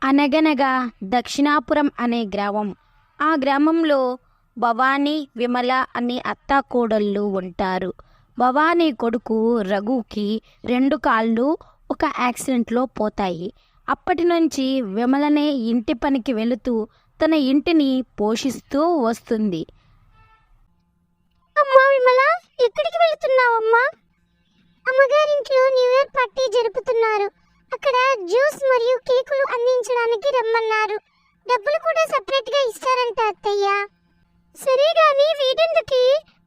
అనగనగా దక్షిణాపురం అనే గ్రామం. ఆ గ్రామంలో భవానీ, విమల అనే అత్తాకోడళ్ళు ఉంటారు. భవానీ కొడుకు రఘుకి 2 కాళ్ళు ఒక యాక్సిడెంట్లో పోతాయి. అప్పటి నుంచి విమలనే ఇంటి పనికి వెళుతూ తన ఇంటిని పోషిస్తూ వస్తుంది. అమ్మా విమల, ఎక్కడికి వెళుతున్నావమ్మా? అమ్మగారింట్లో న్యూ ఇయర్ పార్టీ జరుపుతున్నారు. అక్కడ జ్యూస్ మరియు కేకులు అందించడానికి రమ్మన్నారు. డబ్బులు కూడా సెపరేట్ గా ఇస్తారంట అత్తయ్య. సరే గాని వీటెందుకి?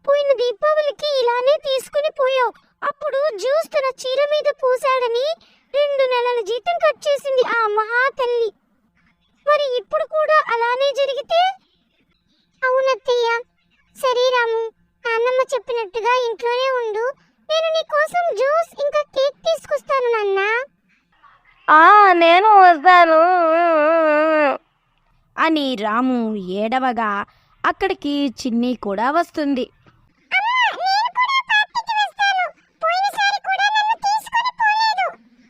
పోయిన దీపావళికి ఇలానే తీసుకుని పోయావు. అప్పుడు జ్యూస్ తన చీర మీద పూసాడని 2 నెలల జీతం కట్ చేసింది ఆ మహా తల్లి. మరి ఇప్పుడు కూడా అలానే జరిగితే? అవునత్తయ్య. సరే రాము, నాన్నమ్మ చెప్పినట్టుగా ఇంట్లోనే ఉండు. నేను నీ కోసం జ్యూస్ ఇంకా కేక్ తీసుకొస్తాను నాన్న. నేను వస్తాను అని రాము ఏడవగా అక్కడికి చిన్ని కూడా వస్తుంది.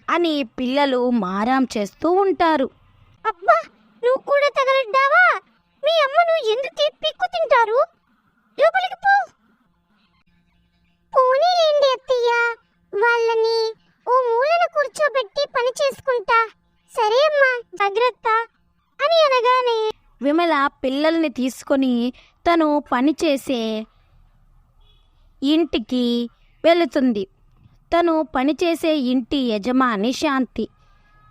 అని పిల్లలు మారాం చేస్తూ ఉంటారు. అబ్బా, నువ్వు కూడా తగలడ్డావా? మీ అమ్మను ఎందుకు పిక్కు తింటారు? లోపలికి పో. పోనీలేండి అత్తయ్య, వాళ్ళని ఓ మూలన కూర్చోబెట్టి పని చేసుకుంటా. సరే అమ్మా, జాగ్రత్త అని అనగానే విమల పిల్లల్ని తీసుకొని తను పనిచేసే ఇంటికి వెళుతుంది. తను పనిచేసే ఇంటి యజమాని శాంతి.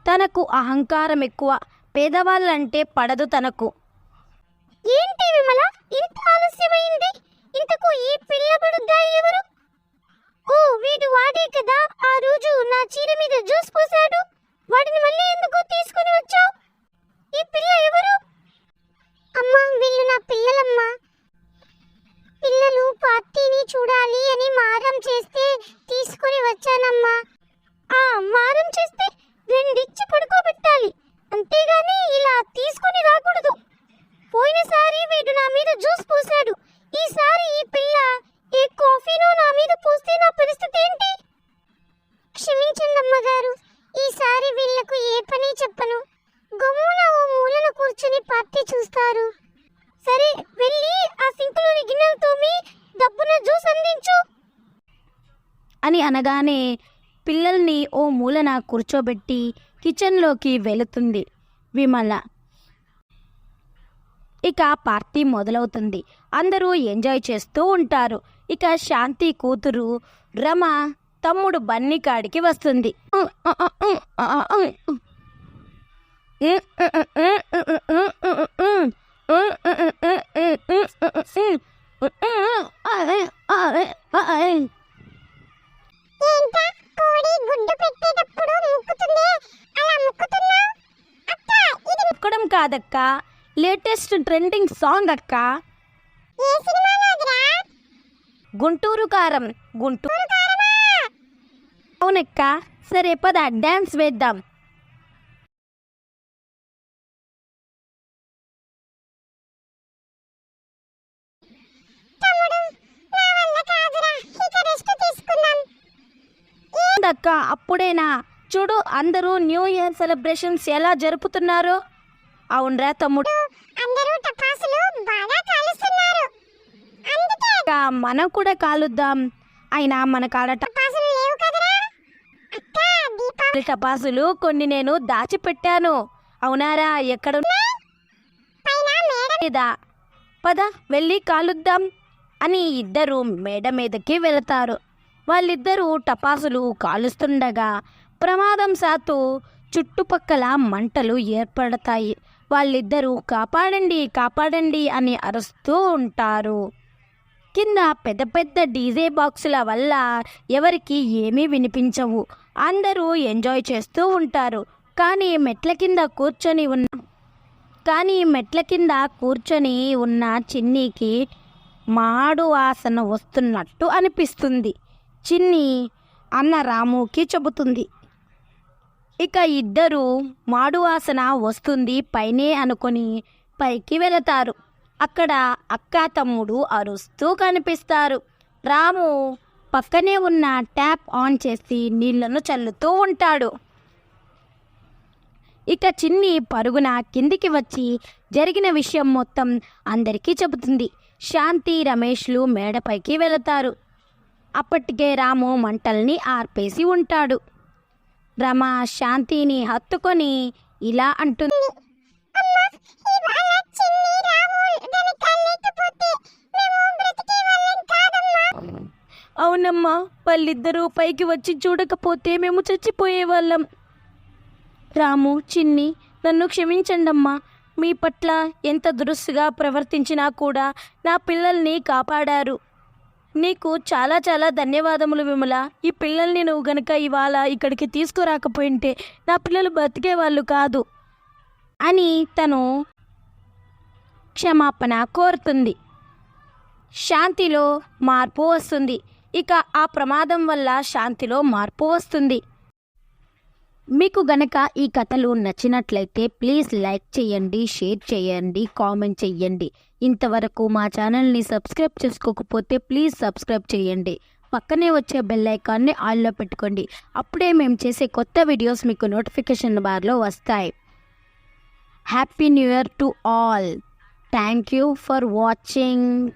తనకు అహంకారం ఎక్కువ. పేదవాళ్ళంటే పడదు తనకు. ఏంటి విమల, ఇంత ఆలస్యమైంది? ఇంతకు ఈ పిల్లబడుద్దాయి ఎవరు? ఓ, వీడు వాడే కదా ఆ రోజు నా చీర మీద జ్యూస్ పోసాడు. వాడిని మళ్ళీ ఎందుకు తీసుకుని వచ్చావు? ఈ పిల్ల ఎవరు? అమ్మా, వీళ్ళు నా పిల్లలమ్మా. పిల్లలు పార్టీని చూడాలి అని మారం చేస్తే తీసుకుని వచ్చానమ్మా. మారం చేస్తే 2 ఇచ్చి పడుకోబెట్టాలి, అంతేగాని ఇలా తీసుకుని రాకూడదు. పోయినసారి వీడు నా మీద జ్యూస్ పోసాడు. ఈసారి ఈ పిల్ల ఏ కాఫీనో నా మీద పోస్తే నా పరిస్థితి ఏంటి? క్షమించండి అమ్మగారు, ఈసారి వీళ్లకు ఏ పని చెప్పను. గమ్మున ఓ మూలన కూర్చుని పార్టీ చూస్తారు. సరే, వెళ్ళి ఆ సింకులోని గిన్నెలు తోమి డబ్బున జ్యూస్ అందించు అని అనగానే పిల్లల్ని ఓ మూలన కూర్చోబెట్టి కిచెన్లోకి వెళుతుంది విమల. ఇక పార్టీ మొదలవుతుంది. అందరూ ఎంజాయ్ చేస్తూ ఉంటారు. ఇక శాంతి కూతురు రమ తమ్ముడు బన్నీ కాడికి వస్తుంది. ముక్కడం కాదక్క, లేటెస్ట్ ట్రెండింగ్ సాంగ్ అక్క. గుంటూరు కారం. గుంటూరు అవునక్క. సరే పద, డాన్స్ వేద్దాం. అక్క అప్పుడేనా? చూడు అందరూ న్యూ ఇయర్ సెలబ్రేషన్స్ ఎలా జరుపుతున్నారో. అవునరా తమ్ముడు, మనం కూడా కాలుద్దాం. అయినా మన కాడ టపాసులు కొన్ని నేను దాచిపెట్టాను. అవునారా? ఎక్కడ పద వెళ్ళి కాలుద్దాం అని ఇద్దరు మేడ మీదకి వెళతారు. వాళ్ళిద్దరూ టపాసులు కాలుస్తుండగా ప్రమాదం సాతు చుట్టుపక్కల మంటలు ఏర్పడతాయి. వాళ్ళిద్దరూ కాపాడండి కాపాడండి అని అరుస్తూ ఉంటారు. కింద పెద్ద పెద్ద డీజే బాక్సుల వల్ల ఎవరికి ఏమీ వినిపించవు. అందరూ ఎంజాయ్ చేస్తూ ఉంటారు. కానీ మెట్ల కింద కూర్చొని ఉన్న చిన్నికి మాడు వాసన వస్తున్నట్టు అనిపిస్తుంది. చిన్ని అన్న రాముకి చెబుతుంది. ఇక ఇద్దరు మాడు వాసన వస్తుంది పైనే అనుకొని పైకి వెళతారు. అక్కడ అక్క తమ్ముడు అరుస్తూ కనిపిస్తారు. రాము పక్కనే ఉన్న ట్యాప్ ఆన్ చేసి నీళ్లను చల్లుతూ ఉంటాడు. ఇక చిన్ని పరుగున కిందికి వచ్చి జరిగిన విషయం మొత్తం అందరికీ చెబుతుంది. శాంతి రమేష్లు మేడపైకి వెళతారు. అప్పటికే రాము మంటల్ని ఆర్పేసి ఉంటాడు. రమ శాంతిని హత్తుకొని ఇలా అంటుంది. అవునమ్మా, వాళ్ళిద్దరూ పైకి వచ్చి చూడకపోతే మేము చచ్చిపోయేవాళ్ళం. రాము, చిన్ని, నన్ను క్షమించండమ్మా. మీ పట్ల ఎంత దురుసుగా ప్రవర్తించినా కూడా నా పిల్లల్ని కాపాడారు. నీకు చాలా చాలా ధన్యవాదములు విమల. ఈ పిల్లల్ని నువ్వు గనక ఇవాళ ఇక్కడికి తీసుకురాకపోయింటే నా పిల్లలు బతికేవాళ్ళు కాదు అని తను క్షమాపణ కోరుతుంది. శాంతిలో మార్పు వస్తుంది. ఇక ఆ ప్రమాదం వల్ల శాంతిలో మార్పు వస్తుంది. మీకు గనక ఈ కథలు నచ్చినట్లయితే ప్లీజ్ లైక్ చేయండి, షేర్ చేయండి, కామెంట్ చేయండి. ఇంతవరకు మా ఛానల్ని సబ్స్క్రైబ్ చేసుకోకపోతే ప్లీజ్ సబ్స్క్రైబ్ చేయండి. పక్కనే వచ్చే బెల్ ఐకాన్ని ఆన్లో పెట్టుకోండి. అప్పుడే మేము చేసే కొత్త వీడియోస్ మీకు నోటిఫికేషన్ బార్లో వస్తాయి. Happy new year to all. Thank you for watching.